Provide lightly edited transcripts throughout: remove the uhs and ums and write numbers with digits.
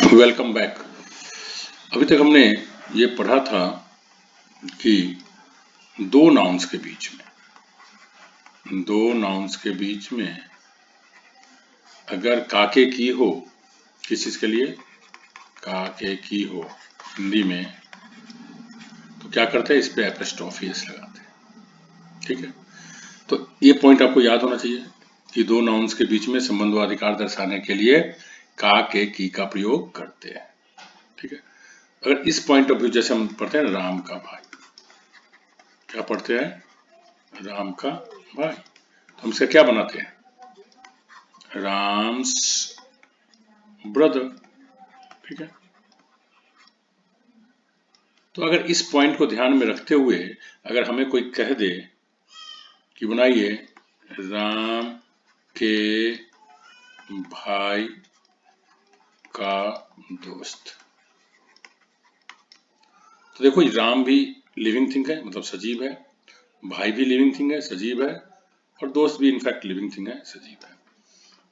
Welcome back. अभी तक हमने ये पढ़ा था कि दो नाउन्स के बीच में अगर काके की हो, किस चीज के लिए काके की हो हिंदी में, तो क्या करते हैं, इस पे एपोस्ट्रोफी एस लगाते हैं। ठीक है, तो ये पॉइंट आपको याद होना चाहिए कि दो नाउन्स के बीच में संबंधवाधिकार दर्शाने के लिए काके की का प्रयोग करते हैं। ठीक है, अगर इस पॉइंट ऑफ व्यू जैसे हम पढ़ते हैं राम का भाई, क्या पढ़ते हैं, राम का भाई, तो हम इसका क्या बनाते हैं, राम्स ब्रदर। ठीक है, तो अगर इस पॉइंट को ध्यान में रखते हुए अगर हमें कोई कह दे कि बनाइए राम के भाई का दोस्त, तो देखो राम भी लिविंग थिंग है, मतलब सजीव है, भाई भी लिविंग थिंग है, सजीव है, और दोस्त भी इनफैक्ट लिविंग थिंग है, सजीव है।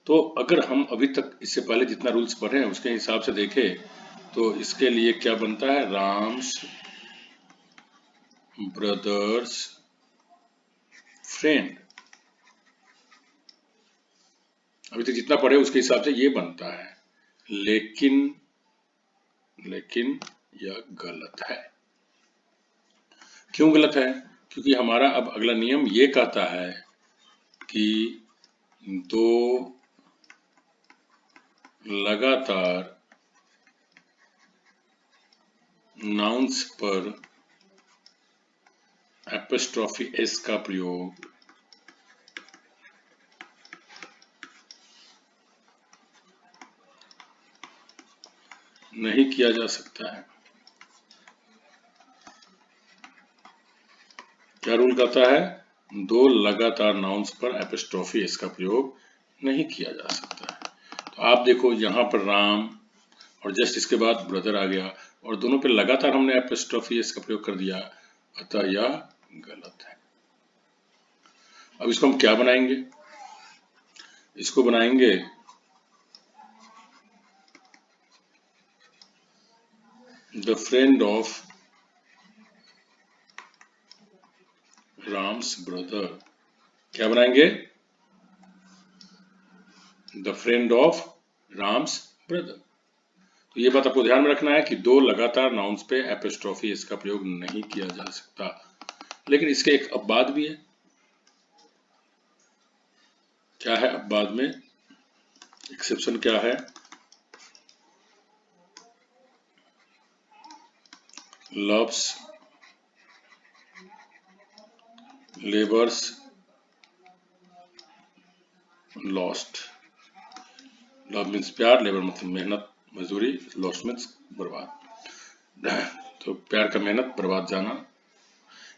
तो अगर हम अभी तक इससे पहले जितना रूल्स पढ़े हैं उसके हिसाब से देखें तो इसके लिए क्या बनता है, राम्स ब्रदर्स फ्रेंड। अभी तक जितना पढ़े उसके हिसाब से ये बनता है, लेकिन यह गलत है। क्यों गलत है? क्योंकि हमारा अब अगला नियम ये कहता है कि दो लगातार नाउन्स पर एपोस्ट्रोफी एस का प्रयोग नहीं किया जा सकता है। क्या रूल कहता है, दो लगातार नाउन्स पर एपोस्ट्रोफी एस का प्रयोग नहीं किया जा सकता है। तो आप देखो यहाँ पर राम और जस्ट इसके बाद ब्रदर आ गया और दोनों पे लगातार हमने एपोस्ट्रोफी एस का प्रयोग कर दिया, अतः यह गलत है। अब इसको हम क्या बनाएंगे, इसको बनाएंगे the friend of Ram's brother. क्या बनाएंगे, the friend of Ram's brother. तो ये बात आपको ध्यान में रखना है कि दो लगातार नाउन्स पे एपोस्ट्रोफी इसका प्रयोग नहीं किया जा सकता। लेकिन इसके एक अपवाद भी है। क्या है अपवाद में, एक्सेप्शन क्या है, loves labours lost. Love means प्यार, लेबर मतलब मेहनत मजदूरी, लॉस्ट मीन्स बर्बाद। तो प्यार का मेहनत बर्बाद जाना,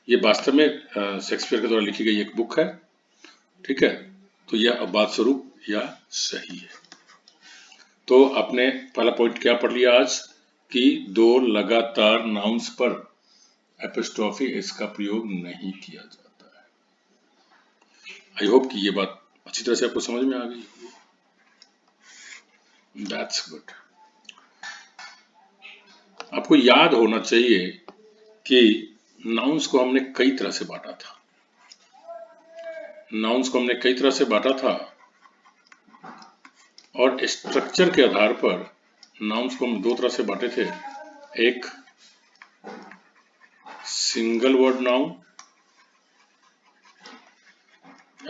ये वास्तव में शेक्सपियर के द्वारा लिखी गई एक बुक है। ठीक है, तो यह अपवाद स्वरूप यह सही है। तो आपने पहला पॉइंट क्या पढ़ लिया आज कि दो लगातार नाउन्स पर एपोस्ट्रोफी इसका प्रयोग नहीं किया जाता है। आई होप कि ये बात अच्छी तरह से आपको समझ में आ गई। That's good. आपको याद होना चाहिए कि नाउन्स को हमने कई तरह से बांटा था। और स्ट्रक्चर के आधार पर नाउन्स को हम दो तरह से बांटे थे, एक single word noun,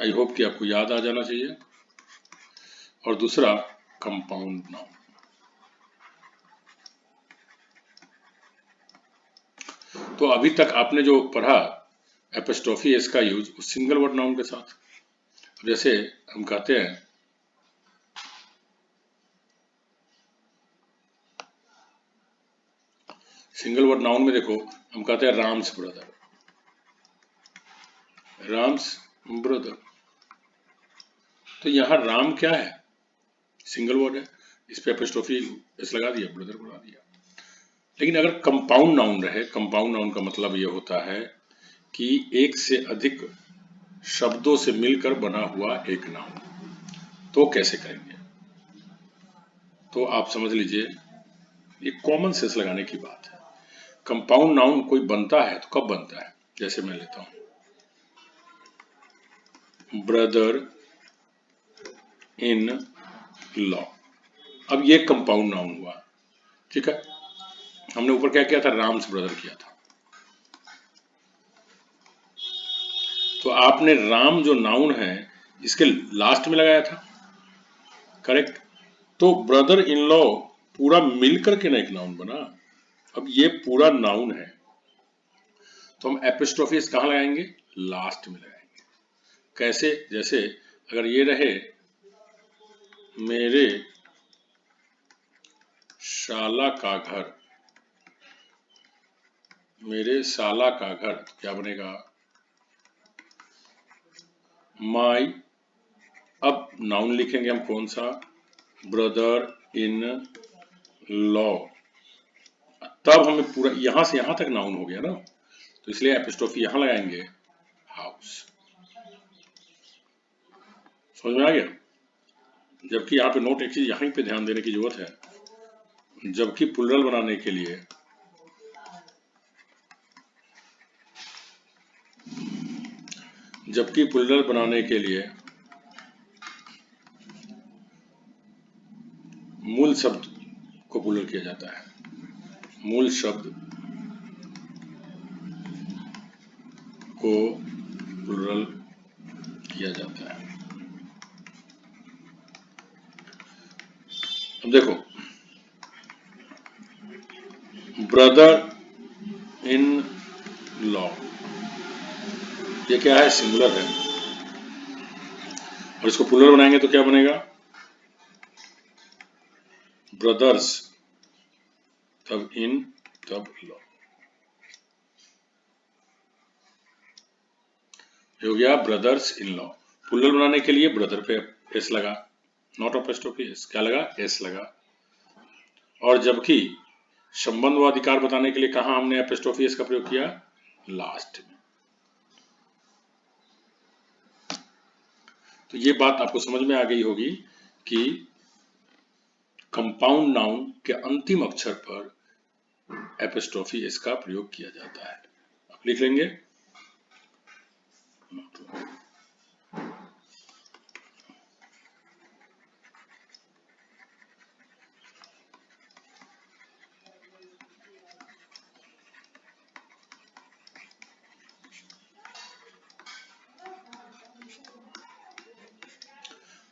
I hope कि आपको याद आ जाना चाहिए, और दूसरा कंपाउंड नाउन। तो अभी तक आपने जो पढ़ा एपोस्ट्रोफी एस का यूज उस सिंगल वर्ड नाउन के साथ, जैसे हम कहते हैं सिंगल वर्ड नाउन में देखो हम कहते हैं राम्स ब्रदर, तो यहाँ राम क्या है, सिंगल वर्ड है, इस पे एपोस्ट्रोफी एस लगा दिया, ब्रदर को लगा दिया। लेकिन अगर कंपाउंड नाउन रहे, कंपाउंड नाउन का मतलब यह होता है कि एक से अधिक शब्दों से मिलकर बना हुआ एक नाउन, तो कैसे करेंगे, तो आप समझ लीजिए ये कॉमन सेंस लगाने की बात है। कंपाउंड नाउन कोई बनता है तो कब बनता है? जैसे मैं लेता हूं ब्रदर इन लॉ, अब ये कंपाउंड नाउन हुआ, ठीक है। हमने ऊपर क्या किया था? राम्स ब्रदर किया था। तो आपने राम जो नाउन है इसके लास्ट में लगाया था, करेक्ट। तो ब्रदर इन लॉ पूरा मिलकर के ना एक नाउन बना। अब ये पूरा नाउन है तो हम एपिस्ट्रोफी कहां लगाएंगे? लास्ट में लगाएंगे। कैसे? जैसे अगर ये रहे मेरे शाला का घर, मेरे साला का घर, तो क्या बनेगा? माई, अब नाउन लिखेंगे हम कौन सा? Brother in law. तब हमें पूरा यहां से यहां तक नाउन हो गया ना, तो इसलिए एपिस्ट्रोफी यहां लगाएंगे, हाउस। समझ में आ गया? जबकि यहाँ पे नोट एक चीज यहीं पे ध्यान देने की जरूरत है, जबकि प्लूरल बनाने के लिए मूल शब्द को प्लूरल किया जाता है, मूल शब्द को प्लूरल किया जाता है। अब देखो ब्रदर इन लॉ, ये क्या है? सिंगुलर है, और इसको प्लूरल बनाएंगे तो क्या बनेगा? ब्रदर्स, तब इन, तब लॉ, हो गया ब्रदर्स इन लॉ। प्लूरल बनाने के लिए ब्रदर पे एस लगा, नॉट एपिस्ट्रोफी एस, क्या लगा? एस लगा। और जबकि संबंध व अधिकार बताने के लिए कहा हमने एपिस्ट्रोफी एस का प्रयोग किया? लास्ट में। तो ये बात आपको समझ में आ गई होगी कि कंपाउंड नाउन के अंतिम अक्षर पर एपिस्ट्रोफी एस का प्रयोग किया जाता है। आप लिख लेंगे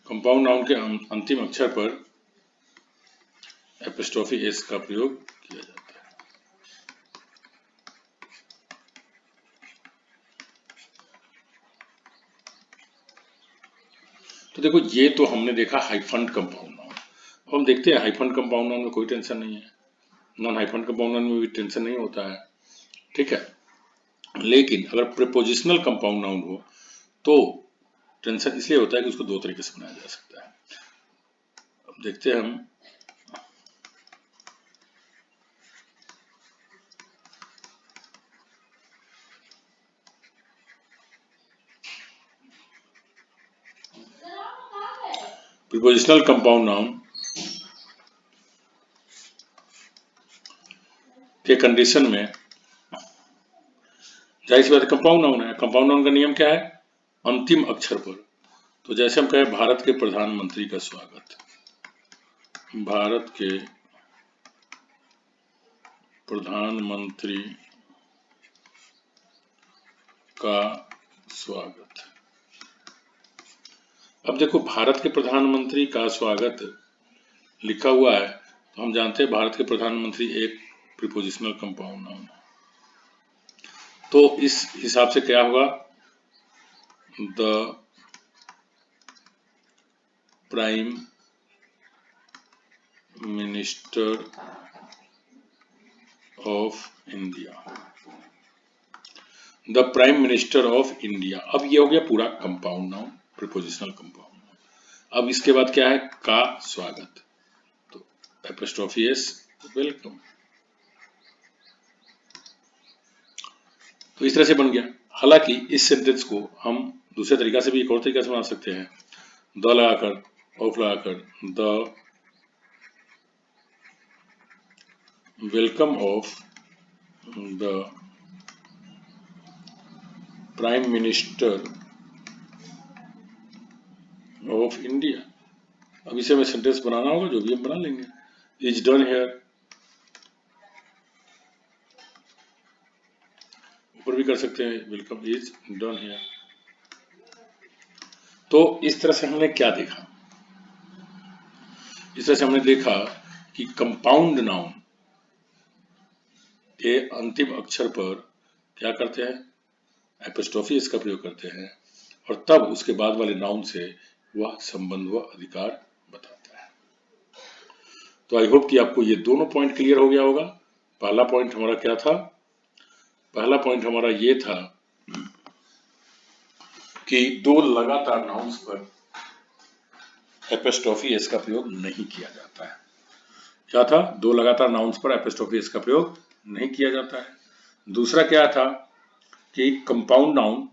कंपाउंड नाउन के अंतिम अक्षर पर एपिस्ट्रोफी एस का प्रयोग किया जाता है। तो देखो ये तो हमने देखा हाइफन कंपाउंड नाउन। अब हम देखते हैं हाइफन कंपाउंड नाउन में कोई टेंशन नहीं है, नॉन हाइफन कंपाउंड नाउन में भी टेंशन नहीं होता है, ठीक है। लेकिन अगर प्रीपोजिशनल कंपाउंड नाउन हो तो टेंशन इसलिए होता है कि उसको दो तरीके से बनाया जा सकता है। अब देखते हैं हम प्रीपोजिशनल कंपाउंड नाउन के कंडीशन में जाहिर सी बात है कंपाउंड नाउन है। कंपाउंड नाउन का नियम क्या है? अंतिम अक्षर पर। तो जैसे हम कहें भारत के प्रधानमंत्री का स्वागत, भारत के प्रधानमंत्री का स्वागत। अब देखो भारत के प्रधानमंत्री का स्वागत लिखा हुआ है तो हम जानते हैं भारत के प्रधानमंत्री एक प्रीपोजिशनल कंपाउंड नाउन है। तो इस हिसाब से क्या होगा? The prime minister of India, the prime minister of India. अब ये हो गया पूरा compound noun, prepositional compound noun. अब इसके बाद क्या है? का स्वागत, तो एपिस्ट्रोफी एस, वेलकम। तो इस तरह से बन गया। हालांकि इस सेंटेंस को हम दूसरे तरीका से भी, एक और तरीका से बना सकते हैं, द लगाकर, ऑफ लगाकर, the welcome of the prime minister of India. अब इसे हमें सेंटेंस बनाना होगा, जो भी हम बना लेंगे। इज डन हेयर, ऊपर भी कर सकते हैं, वेलकम इज डन हेयर। तो इस तरह से हमने क्या देखा? इस तरह से हमने देखा कि कंपाउंड नाउन के अंतिम अक्षर पर क्या करते हैं? एपोस्ट्रोफी एस का प्रयोग करते हैं, और तब उसके बाद वाले नाउन से वह संबंध व अधिकार बताता है। तो आई होप कि आपको ये दोनों पॉइंट क्लियर हो गया होगा। पहला पॉइंट हमारा क्या था? पहला पॉइंट हमारा ये था कि दो लगातार नाउन्स पर एपोस्ट्रोफी एस का प्रयोग नहीं किया जाता है। क्या था? दो लगातार नाउन्स पर एपोस्ट्रोफी एस का प्रयोग नहीं किया जाता है। दूसरा क्या था कि कंपाउंड नाउन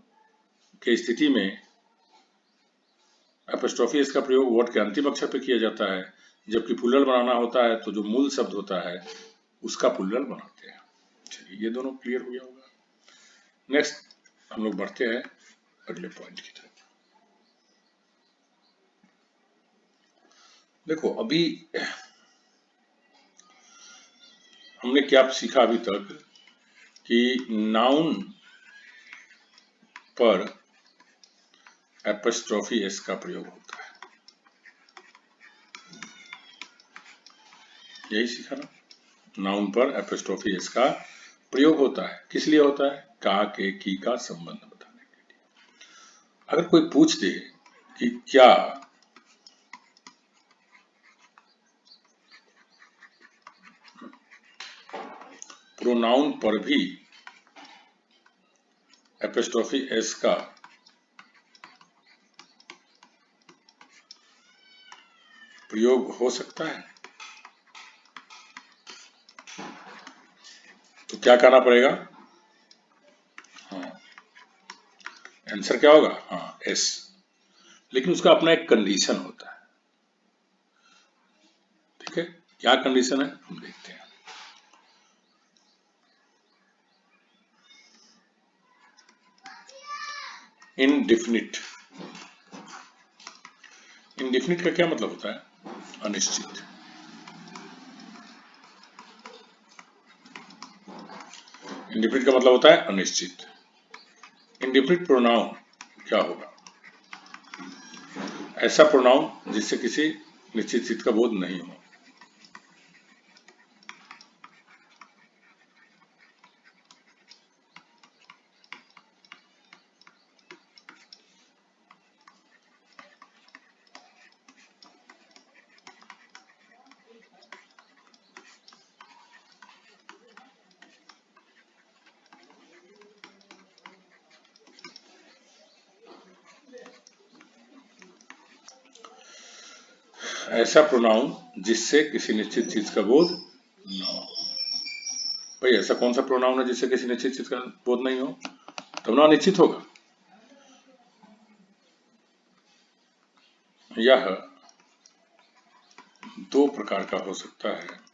की स्थिति में एपोस्ट्रोफी एस का प्रयोग वर्ड के अंतिम अक्षर पर किया जाता है, जबकि प्लूरल बनाना होता है तो जो मूल शब्द होता है उसका प्लूरल बनाते हैं। चलिए, ये दोनों क्लियर हो गया होगा। नेक्स्ट हम लोग बढ़ते हैं अगले पॉइंट की तरफ। देखो, अभी हमने क्या सीखा अभी तक कि नाउन पर एपोस्ट्रोफी एस का प्रयोग होता है। यही सीखा ना? नाउन पर एपोस्ट्रोफी एस का प्रयोग होता है। किस लिए होता है? का, के, की का संबंध बताने के लिए। अगर कोई पूछ दे कि क्या प्रोनाउन पर भी एपोस्ट्रोफी एस का प्रयोग हो सकता है, तो क्या करना पड़ेगा? हाँ, आंसर क्या होगा? हाँ, एस। लेकिन उसका अपना एक कंडीशन होता है। ठीक है, क्या कंडीशन है हम देखते हैं। इनडिफिनिट। इनडिफिनिट का क्या मतलब होता है? अनिश्चित। इनडिफिनिट का मतलब होता है अनिश्चित। इनडिफिनिट प्रोनाउन क्या होगा? ऐसा प्रोनाउन जिससे किसी निश्चित चीज का बोध नहीं हो। ऐसा प्रोनाउन जिससे किसी निश्चित चीज का बोध न हो। भाई, ऐसा कौन सा प्रोनाउन है जिससे किसी निश्चित चीज का बोध नहीं हो? तब ना अनिश्चित होगा। यह दो प्रकार का हो सकता है।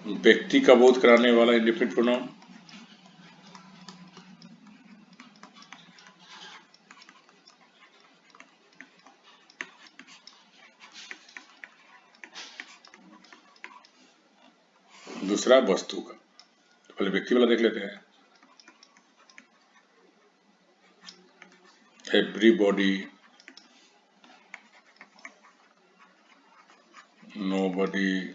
व्यक्ति का बोध कराने वाला इंडिफिनिट प्रोनाउन, दूसरा वस्तु का। तो पहले व्यक्ति वाला देख लेते हैं। Everybody, nobody,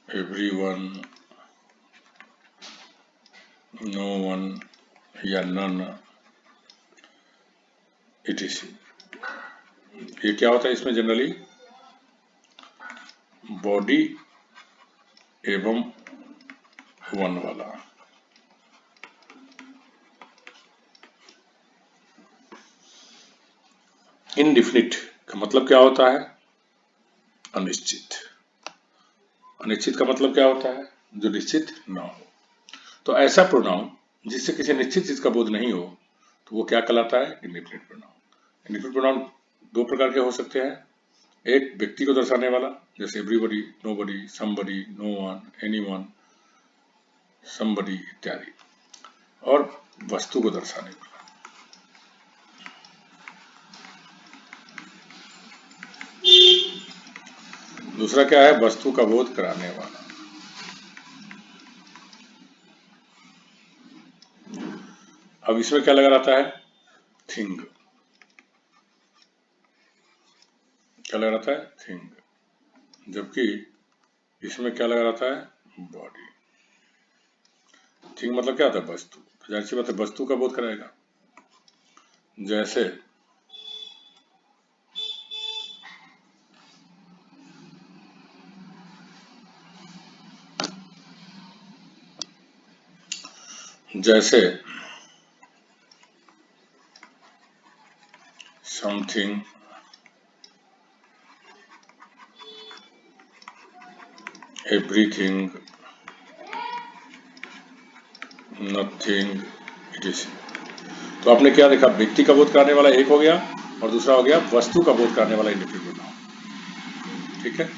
everyone, no one या नन, etc। ये क्या होता है? इसमें जनरली बॉडी एवं वन वाला। इनडिफिनिट का मतलब क्या होता है? अनिश्चित। अनिश्चित का मतलब क्या होता है? जो निश्चित ना हो। तो ऐसा प्रोनाउन जिससे किसी निश्चित चीज का बोध नहीं हो तो वो क्या कहलाता है? Indefinite pronoun. इंडेफिनिट प्रोनाउन दो प्रकार के हो सकते हैं, एक व्यक्ति को दर्शाने वाला जैसे everybody, nobody, somebody, no one, anyone, somebody इत्यादि, और वस्तु को दर्शाने वाला। दूसरा क्या है? वस्तु का बोध कराने वाला। अब इसमें क्या लगा रहता है? थिंग। क्या लगा रहता है? थिंग। जबकि इसमें क्या लगा रहता है? बॉडी। थिंग मतलब क्या होता है? वस्तु। जाहिर सी बात है वस्तु का बोध कराएगा। जैसे something, everything, nothing, it is. तो आपने क्या देखा? व्यक्ति का बोध कराने वाला एक हो गया और दूसरा हो गया वस्तु का बोध कराने वाला इंडेफिनिट प्रोनाउन। ठीक है,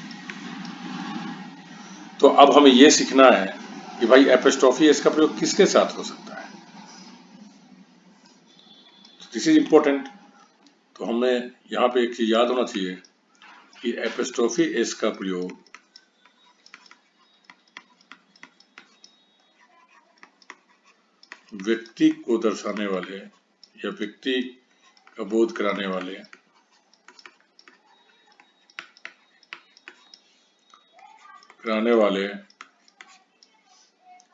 तो अब हमें यह सीखना है कि भाई एपोस्ट्रोफी एस का प्रयोग किसके साथ हो सकता है। This is important. तो हमें यहाँ पे एक चीज याद होना चाहिए कि एपोस्ट्रोफी एस का प्रयोग व्यक्ति को दर्शाने वाले या व्यक्ति का बोध कराने वाले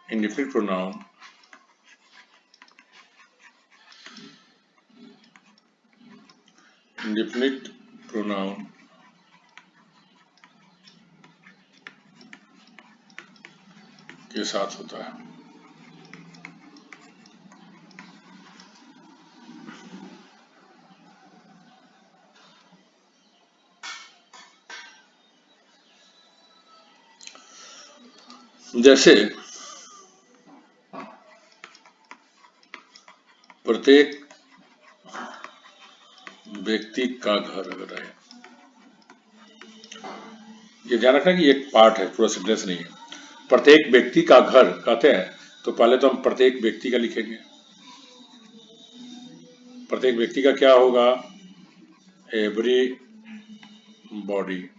इंडेफिनिट प्रोनाउन के साथ होता है। जैसे प्रत्येक व्यक्ति का घर अगर है, ये ध्यान रखना कि एक पार्ट है, पूरा सेंटेंस नहीं है। प्रत्येक व्यक्ति का घर कहते हैं तो पहले तो हम प्रत्येक व्यक्ति का लिखेंगे। प्रत्येक व्यक्ति का क्या होगा? Every body.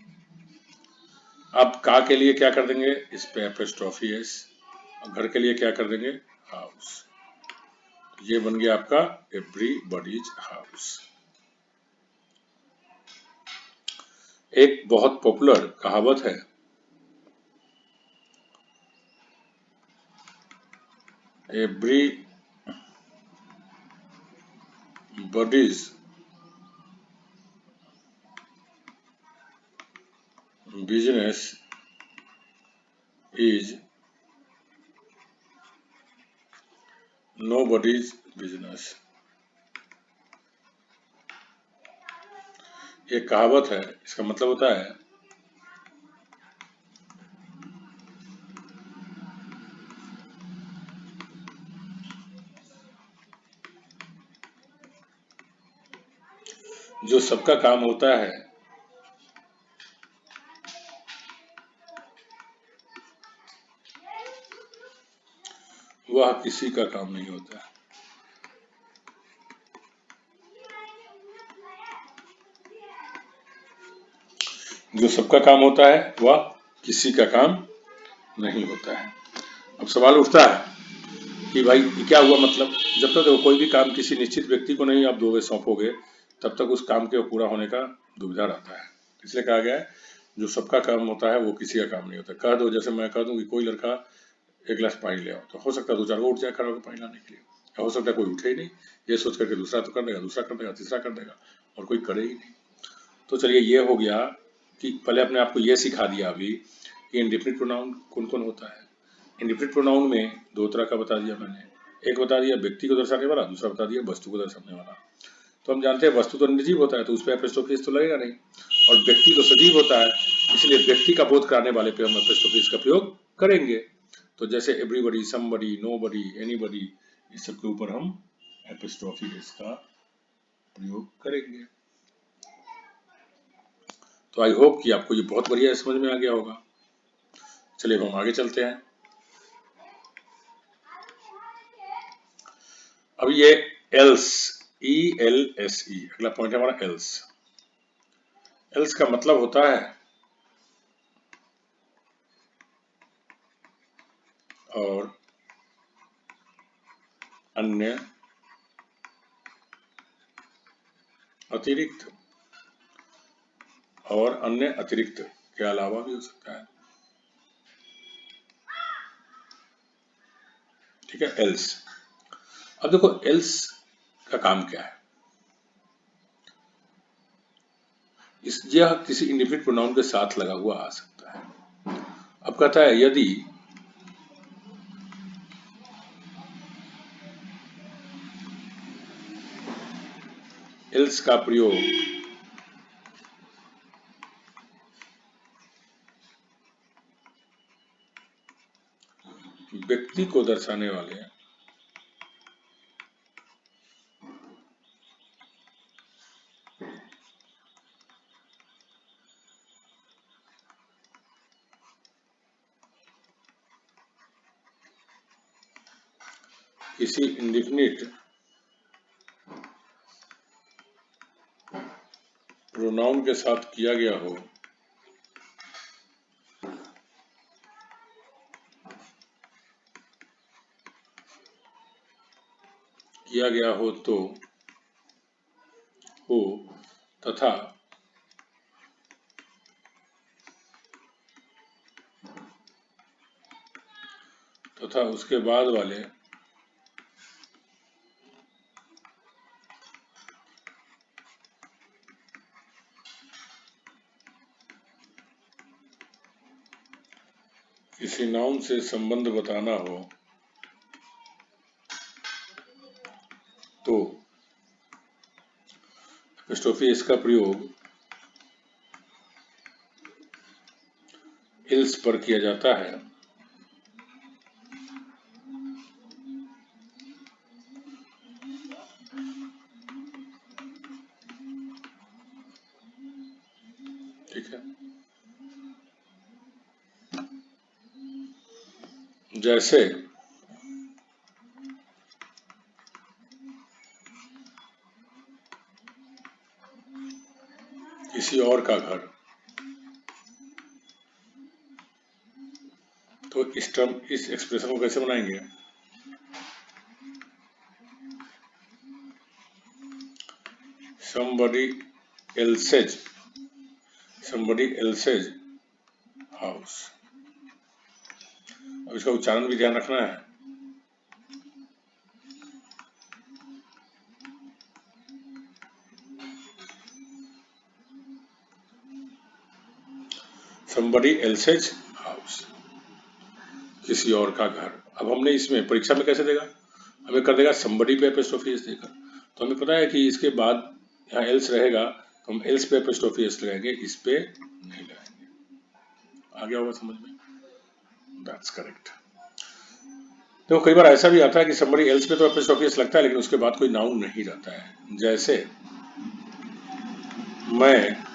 अब का के लिए क्या कर देंगे? इस पे एपोस्ट्रोफी एस। घर के लिए क्या कर देंगे? हाउस। ये बन गया आपका एवरीबॉडीज हाउस। एक बहुत पॉपुलर कहावत है, everybody's business is nobody's business. ये कहावत है, इसका मतलब होता है जो सबका काम होता है वह किसी का काम नहीं होता है। जो सबका काम होता है वह किसी का काम नहीं होता है। अब सवाल उठता है कि भाई क्या हुआ? मतलब जब तक कोई भी काम किसी निश्चित व्यक्ति को नहीं आप दोगे, सौंपोगे, तब तक उस काम के पूरा होने का दुविधा रहता है। इसलिए कहा गया है जो सबका काम होता है वो किसी का काम नहीं होता। कह दो, जैसे मैं कह दूं कि कोई लड़का एक गिलास पानी ले आओ, तो हो सकता है दो चार को उठ जाए खड़ा होकर पानी लाने के लिए, या हो सकता है कोई उठे ही नहीं, ये सोच करके दूसरा तो कर देगा, दूसरा कर देगा, तीसरा कर देगा, और कोई करे ही नहीं। तो चलिए ये हो गया कि पहले अपने आपको ये सिखा दिया अभी कि इंडेफिनिट प्रोनाउन कौन कौन होता है। इंडेफिनिट प्रोनाउन में दो तरह का बता दिया मैंने, एक बता दिया व्यक्ति को दर्शाने वाला, दूसरा बता दिया वस्तु को दर्शाने वाला। तो हम जानते हैं वस्तु तो निर्जीव होता है तो उस पर एपोस्ट्रोफी एस तो लगेगा नहीं, और व्यक्ति तो सजीव होता है, इसलिए व्यक्ति का बोध कराने वाले पे हम एपोस्ट्रोफी एस का प्रयोग करेंगे। तो जैसे एवरीबडी, समबडी, नोबडी, एनीबडी, इस सब के ऊपर हम एपिस्ट्रोफी एस का प्रयोग करेंगे। तो आई होप कि आपको ये बहुत बढ़िया समझ में आ गया होगा। चलिए हम आगे चलते हैं। अब ये एल्स, ELSE, अगला पॉइंट है हमारा एल्स। एल्स का मतलब होता है और अन्य, अतिरिक्त, और अन्य अतिरिक्त के अलावा भी हो सकता है। ठीक है, एल्स। अब देखो एल्स का काम क्या है। यह किसी इंडिफिनिट प्रोनाउन के साथ लगा हुआ आ सकता है। अब कहता है यदि एल्स का प्रयोग व्यक्ति को दर्शाने वाले किसी इंडिफिनिट प्रोनाउन के साथ किया गया हो, तो हो तथा उसके बाद वाले किसी नाउन से संबंध बताना हो तो एपिस्ट्रोफी एस का प्रयोग एल्स पर किया जाता है। ठीक है, जैसे किसी और का घर, तो इस एक्सप्रेशन को कैसे बनाएंगे। somebody else's house। अब इसका उच्चारण भी ध्यान रखना है। somebody else's house, किसी और का घर। अब हमने इसमें परीक्षा में कैसे देगा, हमें कर देगा somebody पे एपिस्ट्रोफी एस देकर। तो हमें पता है कि इसके बाद यहाँ एल्स रहेगा, तो हम एल्स पे एपिस्ट्रोफी एस लगाएंगे, इस पे नहीं लगाएंगे। आ गया होगा समझ में? That's correct. देखो कई बार ऐसा भी आता है कि somebody else पे तो एपिस्ट्रोफी एस लगता है लेकिन उसके बाद कोई नाउन नहीं रहता है। जैसे मैं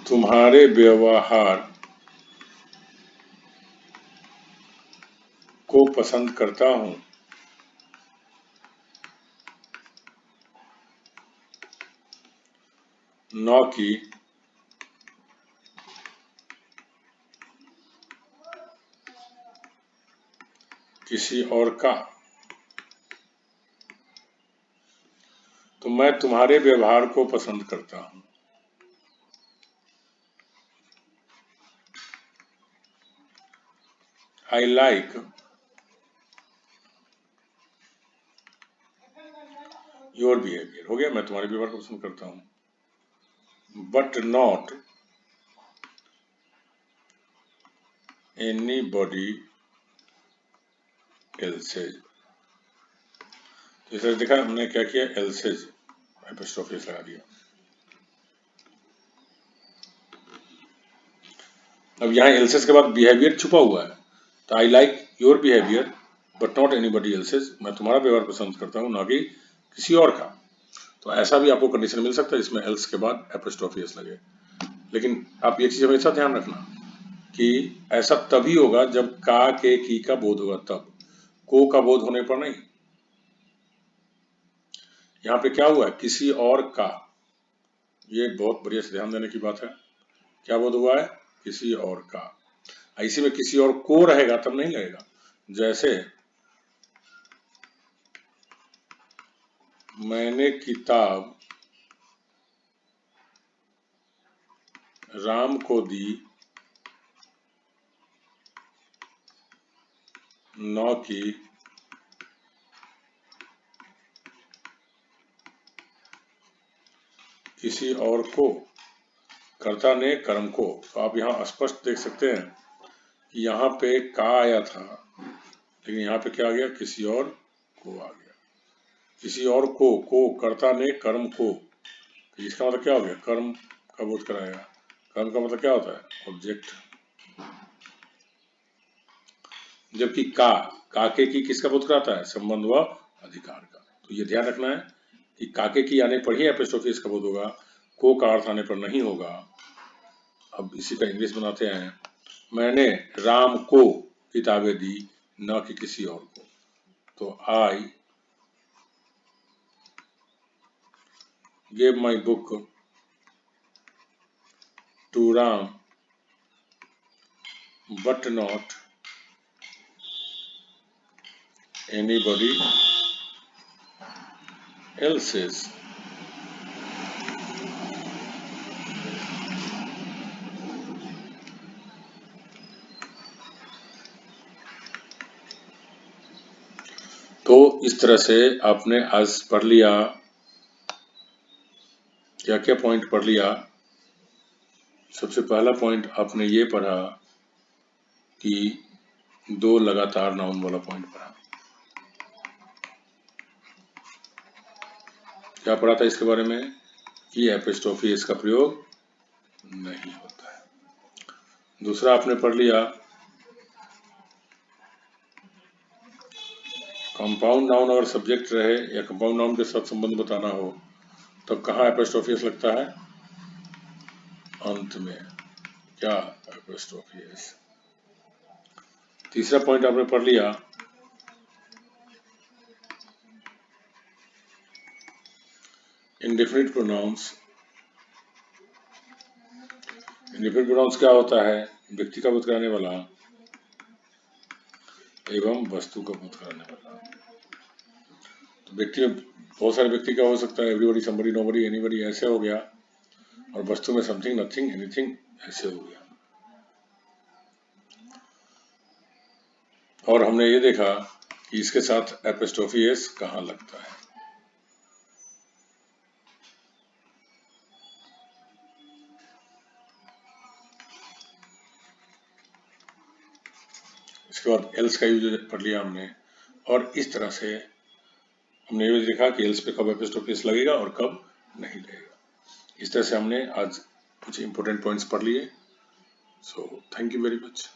तुम्हारे व्यवहार को पसंद करता हूं, न कि किसी और का। तो मैं तुम्हारे व्यवहार को पसंद करता हूं। I like your behaviour. हो गया, मैं तुम्हारे व्यवहार को पसंद करता हूं। But not anybody else's. जैसे देखा हमने क्या किया, एल्सेज एपिस्ट्रोफी लगा दिया। अब यहाँ एल्सेस के बाद बिहेवियर छुपा हुआ है, तो I like your behaviour but not anybody else's, मैं तुम्हारा व्यवहार पसंद करता हूँ, ना कि किसी और का। तो ऐसा भी आपको कंडीशन मिल सकता है जिसमें एल्स के बाद एपोस्ट्रोफी एस लगे। लेकिन आप ये चीज हमेशा ध्यान रखना कि ऐसा तभी होगा जब का के की का बोध होगा, तब को का बोध होने पर नहीं। यहाँ पे क्या हुआ है, किसी और का, ये बहुत बढ़िया से ध्यान देने की बात है। क्या बोध हुआ है, किसी और का। इसी में किसी और को रहेगा तब नहीं लगेगा। जैसे मैंने किताब राम को दी, न कि किसी और को, कर्ता ने कर्म को। तो आप यहाँ स्पष्ट देख सकते हैं कि यहाँ पे का आया था, लेकिन यहाँ पे क्या आ गया, किसी और को आ गया। किसी और को कर्ता ने कर्म को, तो इसका मतलब क्या हो गया, कर्म का बोध कराएगा। कर्म का मतलब क्या होता है, ऑब्जेक्ट। जबकि काके की किसका बोध कराता है, संबंध व अधिकार का। तो ये ध्यान रखना है कि काके की आने पर ही एपोस्ट्रोफी इसका बोध होगा, को का अर्थ आने पर नहीं होगा। अब इसी का इंग्लिश बनाते हैं, मैंने राम को किताबें दी, न कि किसी और को। तो आई gave my book to Ram but not anybody else's. तो इस तरह से आपने आज पढ़ लिया, क्या क्या पॉइंट पढ़ लिया। सबसे पहला पॉइंट आपने ये पढ़ा कि दो लगातार नाउन वाला पॉइंट पढ़ा। क्या पढ़ा था इसके बारे में, कि एपोस्ट्रोफी एस का प्रयोग नहीं होता है। दूसरा आपने पढ़ लिया कंपाउंड नाउन अगर सब्जेक्ट रहे या कंपाउंड नाउन के साथ संबंध बताना हो तब कहाँ एपोस्ट्रोफी एस लगता है, अंत में। क्या, एपोस्ट्रोफी एस। तीसरा पॉइंट आपने पढ़ लिया इंडेफिनिट प्रोनाउंस। इंडेफिनिट प्रोनाउंस क्या होता है, व्यक्ति का बोध कराने वाला एवं वस्तु का बोध कराने वाला। तो व्यक्ति में बहुत सारे व्यक्ति का हो सकता है, एवरीबॉडी, समबडी, नोबडी, एनीबॉडी, ऐसे हो गया। और वस्तु में समथिंग, नथिंग, एनीथिंग, ऐसे हो गया। और हमने ये देखा कि इसके साथ एपोस्ट्रोफी एस कहाँ लगता है। इसके बाद एल्स का यूज पढ़ लिया हमने, और इस तरह से हमने ये देखा कि एल्स पे कब एपोस्ट्रोफी एस लगेगा और कब नहीं लगेगा। इस तरह से हमने आज कुछ इंपॉर्टेंट पॉइंट्स पढ़ लिए। So thank you very much.